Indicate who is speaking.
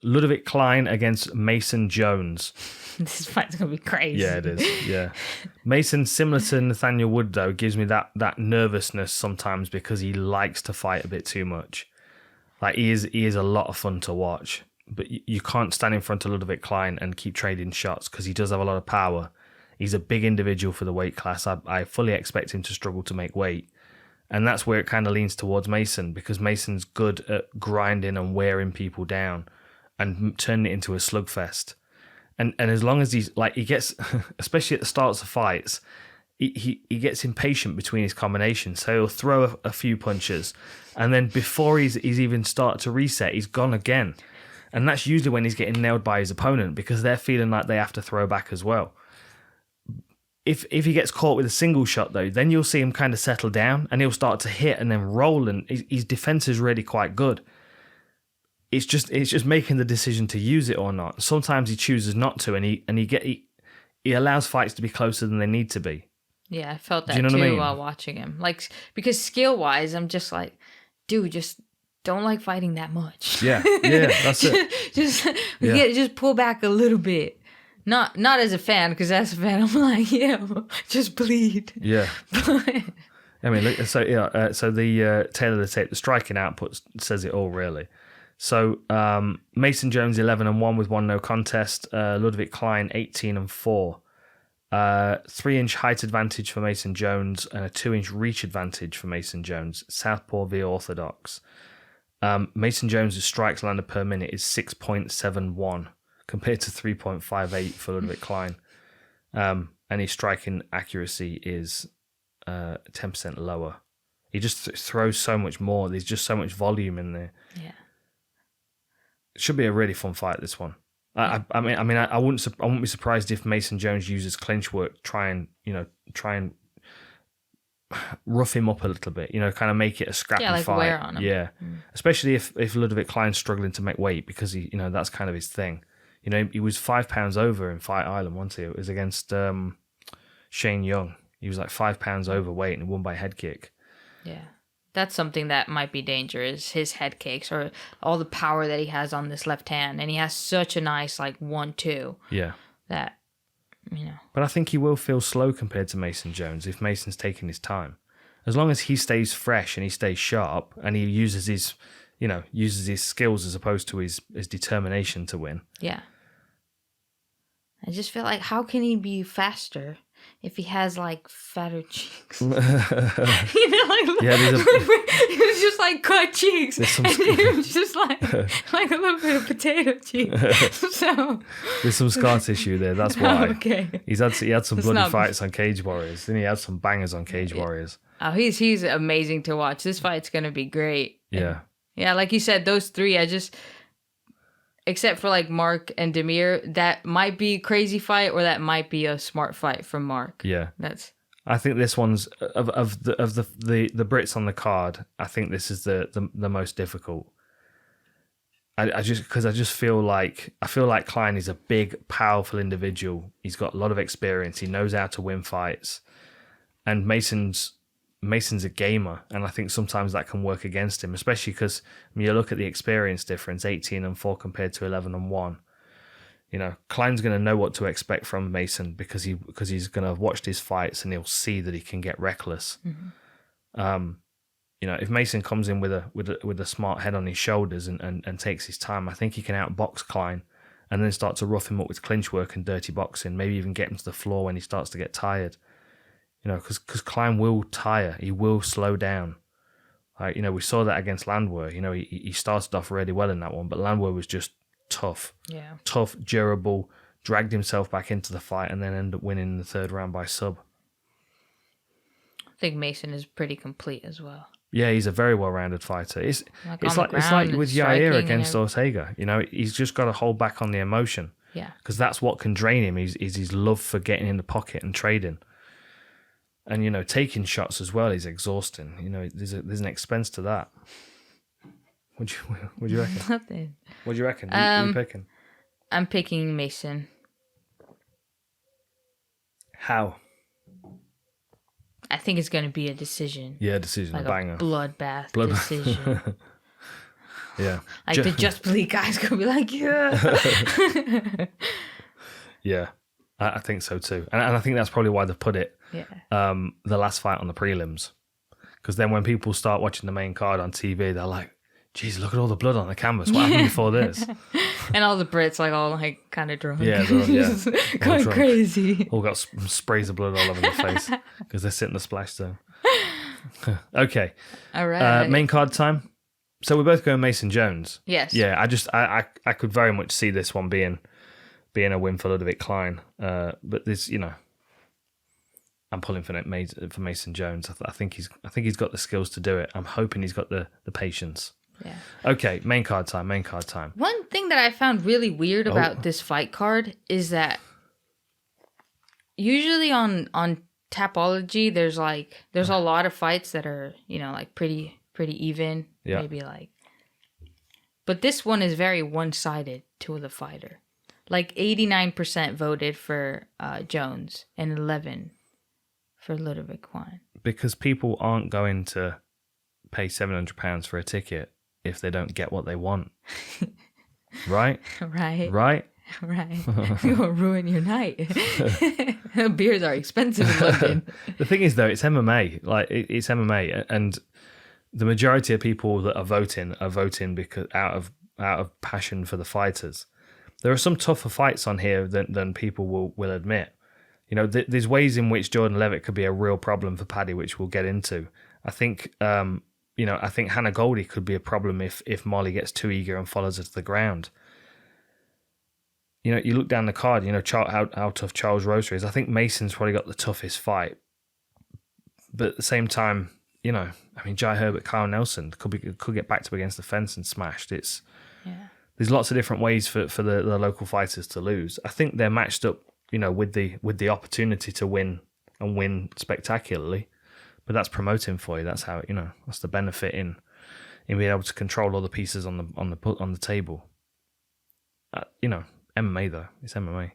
Speaker 1: Ľudovít Klein against Mason Jones.
Speaker 2: This fight's going to be crazy.
Speaker 1: Yeah, it is. Yeah. Mason, similar to Nathaniel Wood, though, gives me that nervousness sometimes because he likes to fight a bit too much. Like, he is a lot of fun to watch. But you can't stand in front of Ľudovít Klein and keep trading shots because he does have a lot of power. He's a big individual for the weight class. I fully expect him to struggle to make weight. And that's where it kind of leans towards Mason, because Mason's good at grinding and wearing people down and turning it into a slugfest. And as long as he gets, especially at the starts of fights, he gets impatient between his combinations. So he'll throw a few punches, and then before he's even started to reset, he's gone again. And that's usually when he's getting nailed by his opponent, because they're feeling like they have to throw back as well. If he gets caught with a single shot, though, then you'll see him kind of settle down and he'll start to hit and then roll, and his defense is really quite good. It's just making the decision to use it or not. Sometimes he chooses not to, and he allows fights to be closer than they need to be.
Speaker 2: Yeah, I felt that
Speaker 1: too
Speaker 2: what I mean? While watching him. Like, because skill-wise, I'm just like, dude, just don't like fighting that much.
Speaker 1: Yeah, that's it.
Speaker 2: Just pull back a little bit. Not as a fan, because as a fan, I'm like, yeah, just bleed.
Speaker 1: Yeah. I mean, look, so the tail of the tape, the striking output says it all, really. So Mason Jones 11-1 with 1 no contest. Ľudovít Klein 18-4. 3-inch height advantage for Mason Jones and a 2-inch reach advantage for Mason Jones. Southpaw v Orthodox. Mason Jones' strikes landed per minute is 6.71 compared to 3.58 for Ľudovít Klein. And his striking accuracy is 10% lower. He just throws so much more. There's just so much volume in there.
Speaker 2: Yeah.
Speaker 1: It should be a really fun fight, this one. I mean, I wouldn't be surprised if Mason Jones uses clinch work, try and rough him up a little bit, kind of make it a scrappy fight. Yeah, like
Speaker 2: wear on him.
Speaker 1: Yeah, especially if Ľudovít Klein's struggling to make weight, because he, that's kind of his thing. He was 5 pounds over in Fight Island once. It was against Shane Young. He was like 5 pounds overweight and won by head kick.
Speaker 2: Yeah. That's something that might be dangerous, his head kicks, or all the power that he has on this left hand. And he has such a nice, 1-2.
Speaker 1: Yeah.
Speaker 2: That,
Speaker 1: But I think he will feel slow compared to Mason Jones if Mason's taking his time. As long as he stays fresh and he stays sharp and he uses his skills as opposed to his determination to win.
Speaker 2: Yeah. I just feel like, how can he be faster if he has fatter cheeks?
Speaker 1: Yeah,
Speaker 2: it was just cut cheeks, and it was just like a little bit of potato cheeks. So
Speaker 1: there's some scar tissue there. That's why.
Speaker 2: Okay.
Speaker 1: He had some bloody fights on Cage Warriors. Then he had some bangers on Cage Warriors.
Speaker 2: Oh, he's amazing to watch. This fight's gonna be great.
Speaker 1: Yeah.
Speaker 2: Yeah, like you said, those three, except for Mark and Demir, that might be a crazy fight, or that might be a smart fight from Mark.
Speaker 1: Yeah, I think this one's of the Brits on the card. I think this is the most difficult. I just feel like Klein is a big, powerful individual. He's got a lot of experience. He knows how to win fights, and Mason's a gamer, and I think sometimes that can work against him, especially because when you look at the experience difference, 18-4 compared to 11-1. Klein's going to know what to expect from Mason because he's going to have watched his fights and he'll see that he can get reckless. Mm-hmm. If Mason comes in with a smart head on his shoulders and takes his time, I think he can outbox Klein and then start to rough him up with clinch work and dirty boxing, maybe even get him to the floor when he starts to get tired. Because Klein will tire. He will slow down. We saw that against Landwehr. He started off really well in that one, but Landwehr was just tough.
Speaker 2: Yeah.
Speaker 1: Tough, durable, dragged himself back into the fight, and then ended up winning in the third round by sub.
Speaker 2: I think Mason is pretty complete as well.
Speaker 1: Yeah, he's a very well-rounded fighter. It's like with Yair against Ortega. He's just got to hold back on the emotion.
Speaker 2: Yeah. Because
Speaker 1: that's what can drain him, is his love for getting in the pocket and trading. And, taking shots as well is exhausting. There's an expense to that. What do you reckon?
Speaker 2: Nothing.
Speaker 1: What do you reckon? Who are you picking?
Speaker 2: I'm picking Mason.
Speaker 1: How?
Speaker 2: I think it's going to be a decision.
Speaker 1: Yeah, decision. A banger.
Speaker 2: Bloodbath decision.
Speaker 1: Yeah.
Speaker 2: Like the Just Bleed guys gonna be like, yeah.
Speaker 1: Yeah, I think so too. And I think that's probably why they've put it the last fight on the prelims. Because then when people start watching the main card on TV, they're like, geez, look at all the blood on the canvas. What happened before this?
Speaker 2: And all the Brits like all like kind of drunk.
Speaker 1: Yeah,
Speaker 2: going crazy.
Speaker 1: All got sprays of blood all over their face because they're sitting the splash zone. Okay.
Speaker 2: All right.
Speaker 1: Main card time. So we're both going Mason Jones.
Speaker 2: Yes.
Speaker 1: Yeah, I could very much see this one being a win for Ľudovít Klein. But this, I'm pulling for Mason Jones. I think he's got the skills to do it. I'm hoping he's got the patience.
Speaker 2: Yeah.
Speaker 1: Okay, main card time.
Speaker 2: One thing that I found really weird about this fight card is that usually on Tapology there's a lot of fights that are, like pretty even.
Speaker 1: Yeah.
Speaker 2: Maybe but this one is very one-sided to the fighter. Like 89% voted for Jones and 11 for Ľudovít Klein.
Speaker 1: Because people aren't going to pay £700 for a ticket if they don't get what they want. Right?
Speaker 2: Right. You'll ruin your night. Beers are expensive in London.
Speaker 1: The thing is, though, it's MMA. It's MMA, and the majority of people that are voting because out of passion for the fighters. There are some tougher fights on here than people will admit. There's ways in which Jordan Levitt could be a real problem for Paddy, which we'll get into. I think I think Hannah Goldie could be a problem if Molly gets too eager and follows her to the ground. You look down the card, how tough Charles Rosa is. I think Mason's probably got the toughest fight. But at the same time, Jai Herbert, Kyle Nelson could get backed up against the fence and smashed. There's lots of different ways for the local fighters to lose. I think they're matched up, with the opportunity to win and win spectacularly. But that's promoting for you. That's how that's the benefit in being able to control all the pieces on the table. MMA though, it's MMA.